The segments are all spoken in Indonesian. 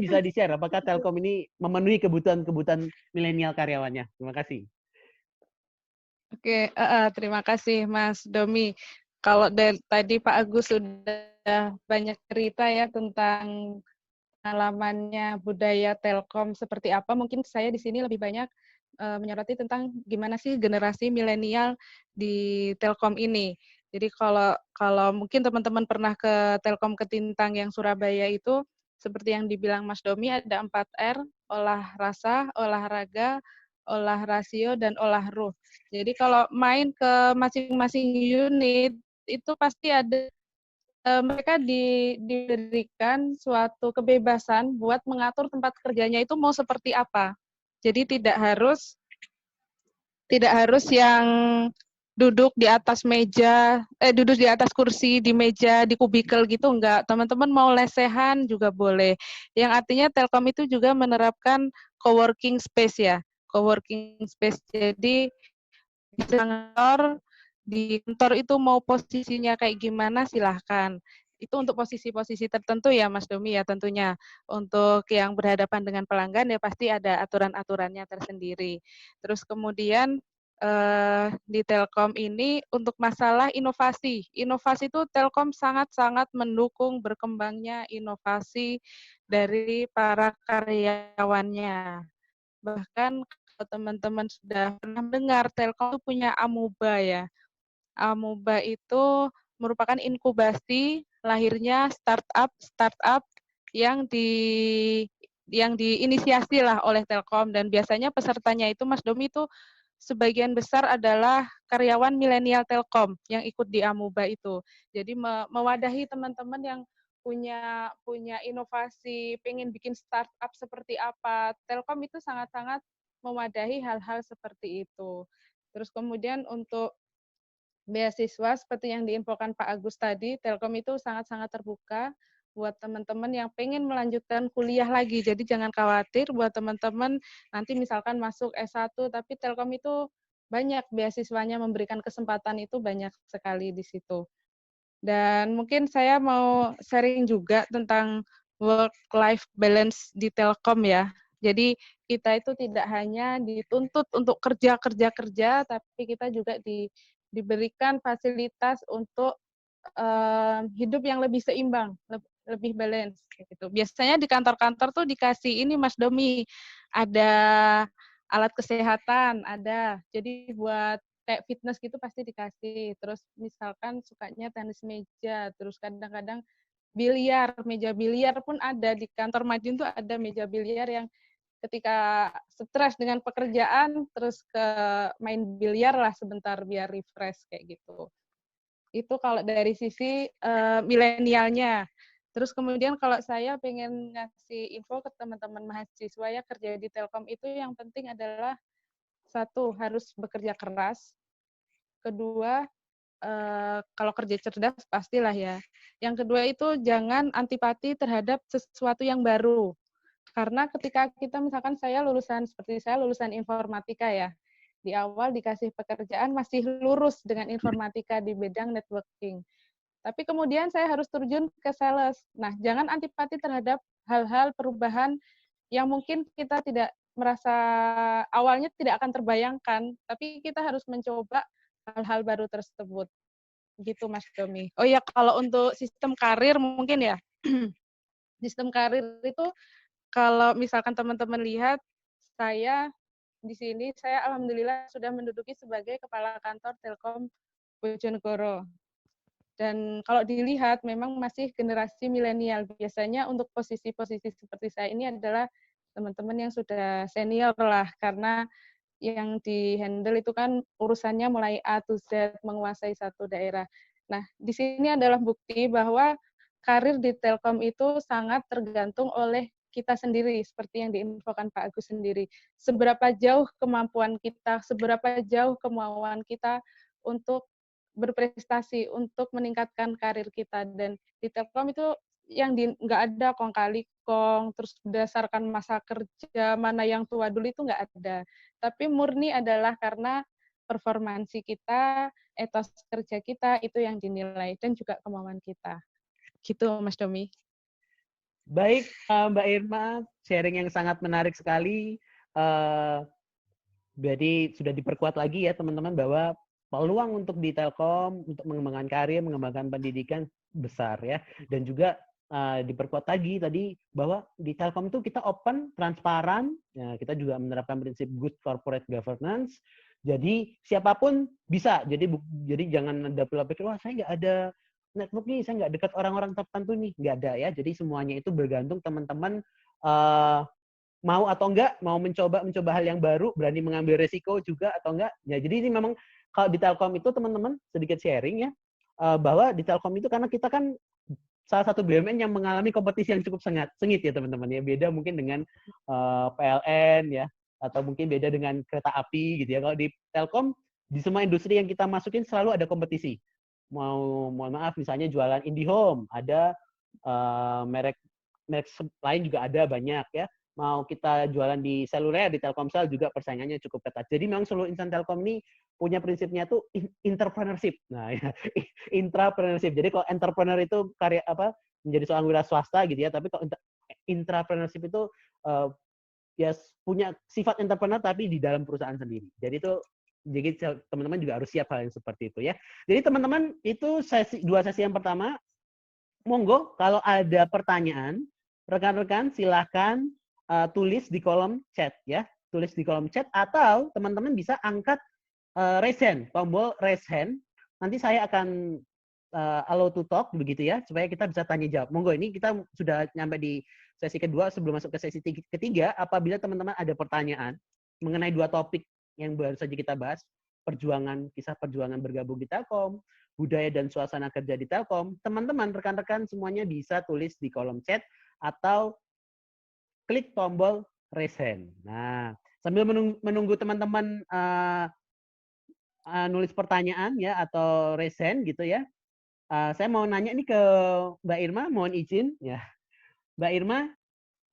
bisa di-share apakah Telkom ini memenuhi kebutuhan-kebutuhan milenial karyawannya? Terima kasih. Oke, terima kasih Mas Domi. Kalau dari tadi Pak Agus sudah banyak cerita ya tentang pengalamannya budaya Telkom seperti apa. Mungkin saya di sini lebih banyak menyoroti tentang gimana sih generasi milenial di Telkom ini. Jadi kalau mungkin teman-teman pernah ke Telkom Ketintang yang Surabaya itu, seperti yang dibilang Mas Domi, ada 4R, olah rasa, olahraga, olah rasio, dan olah ruh. Jadi kalau main ke masing-masing unit, itu pasti ada mereka diberikan suatu kebebasan buat mengatur tempat kerjanya itu mau seperti apa. Jadi tidak harus yang duduk di atas meja, duduk di atas kursi, di meja, di kubikel gitu, enggak. Teman-teman mau lesehan juga boleh. Yang artinya Telkom itu juga menerapkan coworking space ya. Coworking space. Jadi di kantor itu mau posisinya kayak gimana silahkan. Itu untuk posisi-posisi tertentu ya Mas Domi ya tentunya. Untuk yang berhadapan dengan pelanggan ya pasti ada aturan-aturannya tersendiri. Terus kemudian di Telkom ini untuk masalah inovasi. Inovasi itu Telkom sangat-sangat mendukung berkembangnya inovasi dari para karyawannya. Bahkan kalau teman-teman sudah pernah mendengar Telkom itu punya Amuba ya. Amuba itu merupakan inkubasi lahirnya startup yang diinisiasi lah oleh Telkom, dan biasanya pesertanya itu Mas Domi itu sebagian besar adalah karyawan milenial Telkom yang ikut di Amuba itu. Jadi mewadahi teman-teman yang punya inovasi, pengen bikin startup seperti apa. Telkom itu sangat-sangat mewadahi hal-hal seperti itu. Terus kemudian untuk beasiswa seperti yang diinfokan Pak Agus tadi, Telkom itu sangat-sangat terbuka buat teman-teman yang pengen melanjutkan kuliah lagi. Jadi jangan khawatir buat teman-teman nanti misalkan masuk S1, tapi Telkom itu banyak beasiswanya, memberikan kesempatan itu banyak sekali di situ. Dan mungkin saya mau sharing juga tentang work-life balance di Telkom ya. Jadi kita itu tidak hanya dituntut untuk kerja, tapi kita juga diberikan fasilitas untuk hidup yang lebih seimbang, lebih balance gitu. Biasanya di kantor-kantor tuh dikasih ini Mas Domi, ada alat kesehatan, ada. Jadi buat kayak fitness gitu pasti dikasih. Terus misalkan sukanya tenis meja, terus kadang-kadang biliar, meja biliar pun ada di kantor Madin tuh ada meja biliar yang ketika stres dengan pekerjaan terus ke main biliar lah sebentar biar refresh kayak gitu. Itu kalau dari sisi milenialnya. Terus kemudian kalau saya pengen ngasih info ke teman-teman mahasiswa ya kerja di Telkom itu yang penting adalah satu harus bekerja keras, kedua kalau kerja cerdas pastilah ya. Yang kedua itu jangan antipati terhadap sesuatu yang baru. Karena ketika kita misalkan seperti saya lulusan informatika ya, di awal dikasih pekerjaan masih lurus dengan informatika di bidang networking. Tapi kemudian saya harus terjun ke sales. Nah, jangan antipati terhadap hal-hal perubahan yang mungkin kita tidak merasa awalnya tidak akan terbayangkan, tapi kita harus mencoba hal-hal baru tersebut. Gitu Mas Domi. Oh ya, kalau untuk sistem karir mungkin ya, sistem karir itu kalau misalkan teman-teman lihat, saya di sini, saya alhamdulillah sudah menduduki sebagai Kepala Kantor Telkom Bojonegoro. Dan kalau dilihat, memang masih generasi milenial. Biasanya untuk posisi-posisi seperti saya ini adalah teman-teman yang sudah senior lah, karena yang di-handle itu kan urusannya mulai A to Z, menguasai satu daerah. Nah, di sini adalah bukti bahwa karir di Telkom itu sangat tergantung oleh kita sendiri, seperti yang diinfokan Pak Agus sendiri. Seberapa jauh kemampuan kita, seberapa jauh kemauan kita untuk berprestasi, untuk meningkatkan karir kita. Dan di Telkom itu yang nggak ada kong kali kong, terus berdasarkan masa kerja, mana yang tua dulu itu nggak ada. Tapi murni adalah karena performansi kita, etos kerja kita, itu yang dinilai, dan juga kemauan kita. Gitu, Mas Domi. Baik, Mbak Irma, sharing yang sangat menarik sekali. Eh, Jadi sudah diperkuat lagi ya teman-teman bahwa peluang untuk di Telkom untuk mengembangkan karir, mengembangkan pendidikan besar ya. Dan juga diperkuat lagi tadi bahwa di Telkom itu kita open, transparan, ya, kita juga menerapkan prinsip good corporate governance. Jadi siapapun bisa. Jadi jangan ada pola pikir wah saya nggak ada network nih, saya nggak dekat orang-orang tertentu nih, nggak ada ya. Jadi semuanya itu bergantung teman-teman mau atau enggak, mau mencoba hal yang baru, berani mengambil resiko juga atau enggak. Ya, jadi ini memang kalau di Telkom itu teman-teman sedikit sharing ya, bahwa di Telkom itu karena kita kan salah satu BUMN yang mengalami kompetisi yang cukup sengit ya teman-teman ya. Beda mungkin dengan PLN ya, atau mungkin beda dengan kereta api gitu ya. Kalau di Telkom di semua industri yang kita masukin selalu ada kompetisi. Mohon maaf misalnya jualan IndiHome, ada merek merek lain juga ada banyak ya. Mau kita jualan di seluler, di Telkomsel juga persaingannya cukup ketat. Jadi memang seluruh insan Telkom ini punya prinsipnya tuh entrepreneurship. Nah, ya, intrapreneurship. Jadi kalau entrepreneur itu karya apa menjadi seorang wira swasta gitu ya, tapi kalau intrapreneurship itu uh, ya punya sifat entrepreneur tapi di dalam perusahaan sendiri. Jadi teman-teman juga harus siap hal yang seperti itu ya. Jadi teman-teman itu dua sesi yang pertama. Monggo kalau ada pertanyaan, rekan-rekan silahkan tulis di kolom chat ya. Tulis di kolom chat atau teman-teman bisa angkat raise hand, tombol raise hand. Nanti saya akan allow to talk begitu ya, supaya kita bisa tanya jawab. Monggo, ini kita sudah nyampe di sesi kedua. Sebelum masuk ke sesi ketiga, apabila teman-teman ada pertanyaan mengenai dua topik yang baru saja kita bahas, kisah perjuangan bergabung di Telkom, budaya dan suasana kerja di Telkom, teman-teman, rekan-rekan semuanya bisa tulis di kolom chat atau klik tombol raise hand. Nah, sambil menunggu teman-teman nulis pertanyaan ya atau raise hand gitu ya. Saya mau nanya nih ke Mbak Irma, mohon izin ya. Mbak Irma,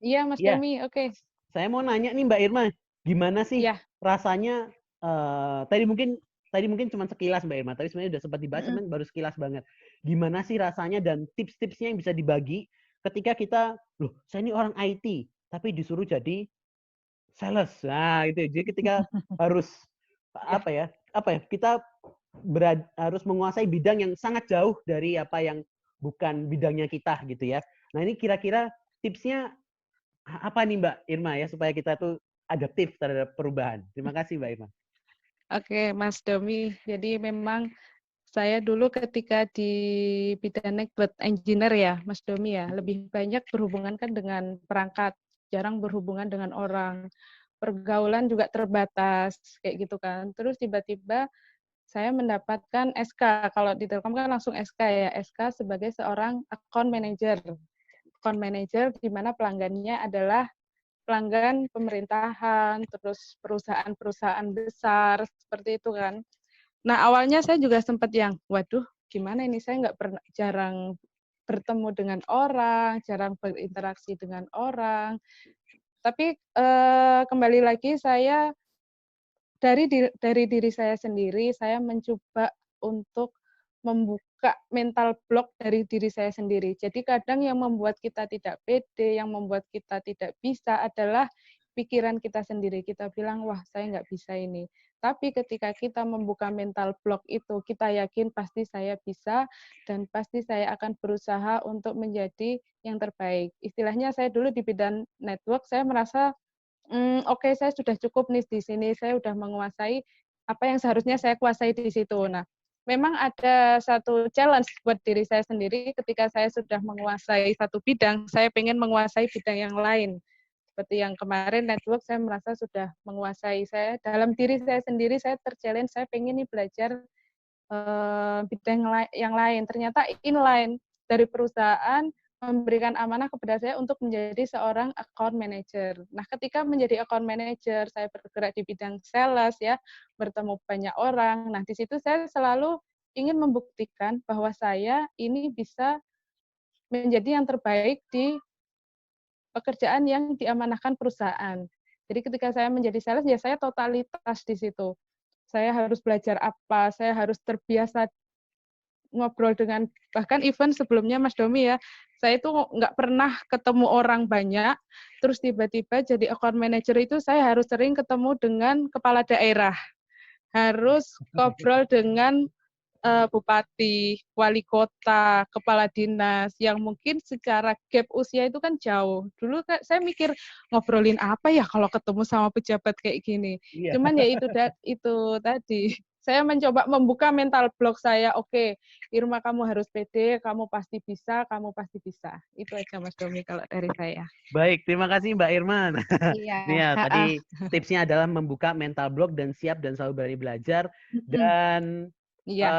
Iya, Mas ya, Domi. Oke. saya mau nanya nih Mbak Irma, gimana sih Iya. rasanya tadi mungkin cuma sekilas Mbak Irma, tapi sebenarnya udah sempat dibahas, Mm-mm. baru sekilas banget. Gimana sih rasanya dan tips-tipsnya yang bisa dibagi ketika kita, loh, saya ini orang IT, tapi disuruh jadi sales. Nah, itu. Jadi ketika harus Iya. apa ya, kita harus menguasai bidang yang sangat jauh dari apa yang bukan bidangnya kita gitu ya. Nah, ini kira-kira tipsnya apa nih Mbak Irma ya supaya kita tuh adaptif terhadap perubahan. Terima kasih Mbak Irma. Oke, Mas Domi. Jadi memang saya dulu ketika di bidang network engineer ya, Mas Domi ya, lebih banyak berhubungan kan dengan perangkat, jarang berhubungan dengan orang. Pergaulan juga terbatas, kayak gitu kan. Terus tiba-tiba saya mendapatkan SK, kalau di Telkom kan langsung SK ya, SK sebagai seorang account manager. Account manager di mana pelanggannya adalah pelanggan pemerintahan, terus perusahaan-perusahaan besar, seperti itu kan. Nah, awalnya saya juga sempat yang, waduh, gimana ini, saya nggak pernah, jarang bertemu dengan orang, jarang berinteraksi dengan orang. Tapi kembali lagi saya dari diri saya sendiri, saya mencoba untuk membuka mental block dari diri saya sendiri. Jadi kadang yang membuat kita tidak pede, yang membuat kita tidak bisa adalah pikiran kita sendiri. Kita bilang, wah saya nggak bisa ini. Tapi ketika kita membuka mental block itu, kita yakin pasti saya bisa dan pasti saya akan berusaha untuk menjadi yang terbaik. Istilahnya saya dulu di bidang network, saya merasa oke, saya sudah cukup nih di sini, saya sudah menguasai apa yang seharusnya saya kuasai di situ. Nah, memang ada satu challenge buat diri saya sendiri ketika saya sudah menguasai satu bidang, saya pengen menguasai bidang yang lain. Seperti yang kemarin network saya merasa sudah menguasai. Saya dalam diri saya sendiri saya terchallenge, saya pengen nih belajar bidang yang lain. Ternyata inline dari perusahaan memberikan amanah kepada saya untuk menjadi seorang account manager. Nah, ketika menjadi account manager, saya bergerak di bidang sales ya, bertemu banyak orang. Nah, di situ saya selalu ingin membuktikan bahwa saya ini bisa menjadi yang terbaik di pekerjaan yang diamanahkan perusahaan. Jadi ketika saya menjadi sales, ya saya totalitas di situ. Saya harus belajar apa, saya harus terbiasa ngobrol dengan, bahkan event sebelumnya Mas Domi ya, saya itu nggak pernah ketemu orang banyak, terus tiba-tiba jadi account manager itu saya harus sering ketemu dengan kepala daerah, harus ngobrol dengan bupati, wali kota, kepala dinas, yang mungkin secara gap usia itu kan jauh. Dulu saya mikir ngobrolin apa ya kalau ketemu sama pejabat kayak gini. Iya. Cuman ya itu tadi. Saya mencoba membuka mental block saya. Oke, Irma kamu harus pede, kamu pasti bisa, kamu pasti bisa. Itu aja Mas Domi kalau dari saya. Baik, terima kasih Mbak Irma. Iya, Nih ya, heeh. tadi tipsnya adalah membuka mental block dan siap dan selalu berani belajar. Dan Iya.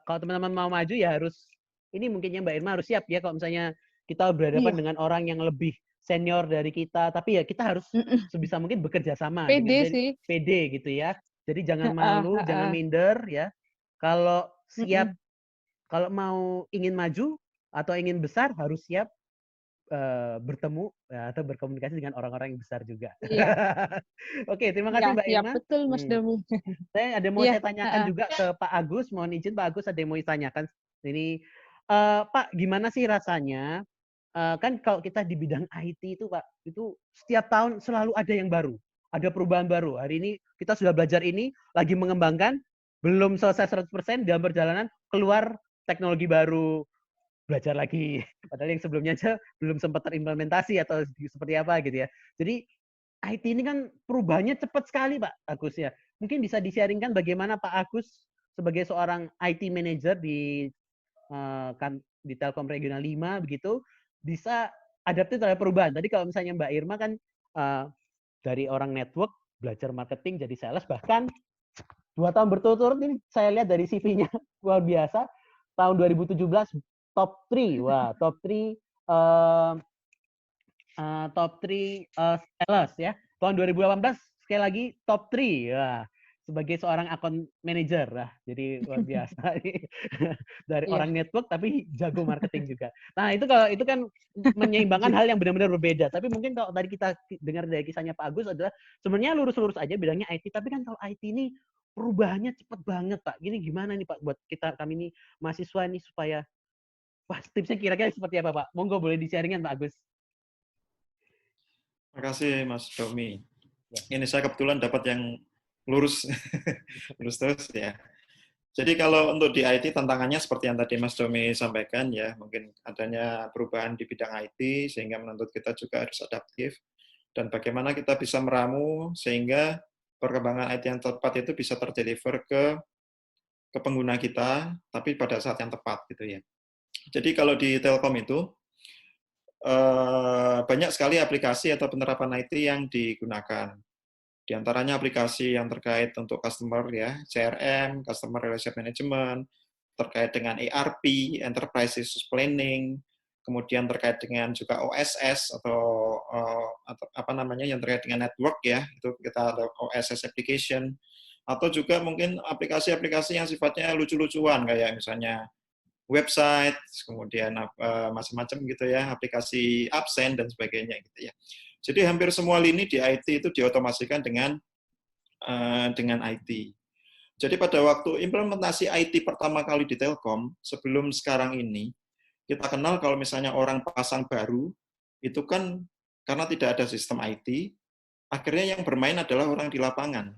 kalau teman-teman mau maju ya harus, ini mungkinnya Mbak Irma harus siap ya kalau misalnya kita berhadapan Iya. dengan orang yang lebih senior dari kita, tapi ya kita harus Mm-mm. sebisa mungkin bekerja sama dengan Pede sih. PD gitu ya. Jadi jangan Heeh, malu, jangan heeh. minder ya. Kalau siap, Mm-mm. kalau mau ingin maju atau ingin besar harus siap bertemu ya, atau berkomunikasi dengan orang-orang yang besar juga. Iya. Oke, terima Iya, kasih Mbak siap Irma. betul Mas Hmm. Domi. Saya ada mau Iya, saya tanyakan heeh. juga ke Pak Agus. Mohon izin Pak Agus ada yang mau ditanyakan. Ini Pak, gimana sih rasanya? Kan kalau kita di bidang IT itu Pak, itu setiap tahun selalu ada yang baru, ada perubahan baru. Hari ini kita sudah belajar ini, lagi mengembangkan, belum selesai 100% dalam perjalanan keluar teknologi baru, belajar lagi. Padahal yang sebelumnya aja belum sempat terimplementasi atau seperti apa gitu ya. Jadi IT ini kan perubahannya cepat sekali Pak Agus ya. Mungkin bisa di-sharingkan bagaimana Pak Agus sebagai seorang IT manager kan di Telkom Regional 5 begitu bisa adaptif terhadap perubahan. Tadi kalau misalnya Mbak Irma kan uh, dari orang network belajar marketing jadi sales, bahkan 2 tahun berturut-turut ini saya lihat dari CV-nya luar biasa. Tahun 2017 top 3, wah top 3 uh, top 3 sales ya. Tahun 2018 sekali lagi top 3. Wah, sebagai seorang account manager lah. Jadi luar biasa dari Iya. orang network tapi jago marketing juga. Nah, itu kalau itu kan menyeimbangkan hal yang benar-benar berbeda. Tapi mungkin kalau tadi kita dengar dari kisahnya Pak Agus adalah sebenarnya lurus-lurus aja bidangnya IT, tapi kan kalau IT ini perubahannya cepat banget, Pak. Gini gimana nih Pak buat kita kami ini mahasiswa nih supaya wah, tipsnya kira-kira seperti apa, Pak? Monggo boleh di-sharingan, Pak Agus. Terima kasih, Mas Domi. Ya. Ini saya kebetulan dapat yang lurus, lurus terus ya. Jadi kalau untuk di IT tantangannya seperti yang tadi Mas Domi sampaikan ya, mungkin adanya perubahan di bidang IT sehingga menuntut kita juga harus adaptif dan bagaimana kita bisa meramu sehingga perkembangan IT yang tepat itu bisa terdeliver ke pengguna kita, tapi pada saat yang tepat gitu ya. Jadi kalau di Telkom itu banyak sekali aplikasi atau penerapan IT yang digunakan. Di antaranya aplikasi yang terkait untuk customer ya, CRM, Customer Relationship Management, terkait dengan ERP, Enterprise Resource Planning, kemudian terkait dengan juga OSS atau apa namanya yang terkait dengan network ya, itu kita ada OSS application, atau juga mungkin aplikasi-aplikasi yang sifatnya lucu-lucuan kayak misalnya website, kemudian macam-macam gitu ya, aplikasi absen dan sebagainya gitu ya. Jadi hampir semua lini di IT itu diotomasikan dengan IT. Jadi pada waktu implementasi IT pertama kali di Telkom, sebelum sekarang ini, kita kenal kalau misalnya orang pasang baru, itu kan karena tidak ada sistem IT, akhirnya yang bermain adalah orang di lapangan.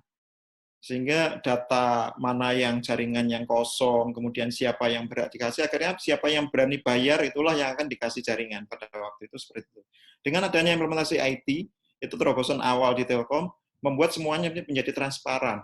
Sehingga data mana yang jaringan yang kosong, kemudian siapa yang berhak dikasih, akhirnya siapa yang berani bayar itulah yang akan dikasih jaringan pada waktu itu seperti itu. Dengan adanya implementasi IT, itu terobosan awal di Telkom, membuat semuanya menjadi transparan.